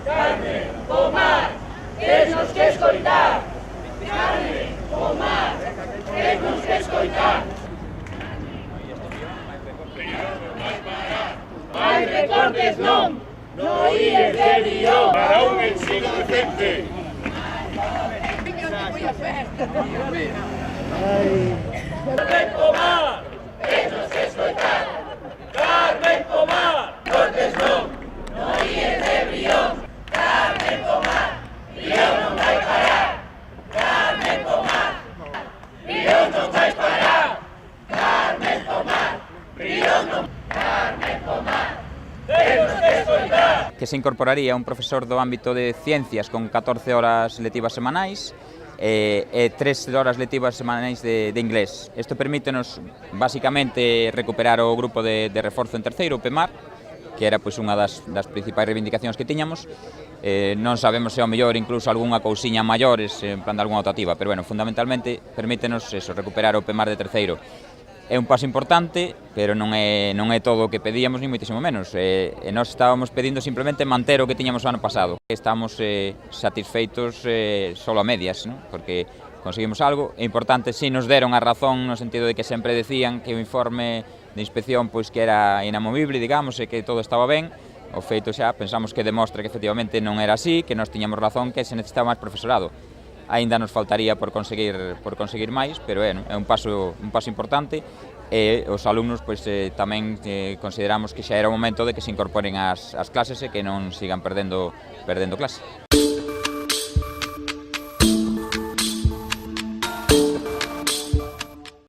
Carne, o mar, nos que escoitar. Carne, o mar, nos que escoitar. Hai recortes non, no IES de Brión. Para un ensino decente. Carmen Pomar, nos que escoitar. Carmen Pomar, cortes non, no IES de Brión. Carmen Pomar, Brión non vai parar. Carmen Pomar, Brión non vai parar. Carmen Pomar, Brión non. Carmen Pomar, nos que escoitar. Que se incorporaría un profesor do ámbito de ciencias con 14 horas lectivas semanais e 3 horas lectivas semanais de inglés. Isto permítenos, basicamente, recuperar o grupo de reforzo en terceiro, o PEMAR, que era pois, unha das principais reivindicacións que tiñamos. Non sabemos se ao mellor incluso algunha cousiña maiores, en plan de algunha optativa, pero, bueno, fundamentalmente, permítenos eso, recuperar o PEMAR de terceiro. É un paso importante, pero non é todo o que pedíamos, ni moitísimo menos. Nós estábamos pedindo simplemente manter o que tiñamos o ano pasado. Estamos satisfeitos solo a medias, ¿no? Porque conseguimos algo. É importante, si nos deron a razón, no sentido de que sempre decían que o informe de inspección pois que era inamovible, digamos, e que todo estaba ben. O feito xa pensamos que demostra que efectivamente non era así, que nós tiñamos razón, que se necesitaba máis profesorado. Aínda nos faltaría por conseguir máis, pero é un paso importante e os alumnos pois, tamén consideramos que xa era o momento de que se incorporen ás clases e que non sigan perdendo clase.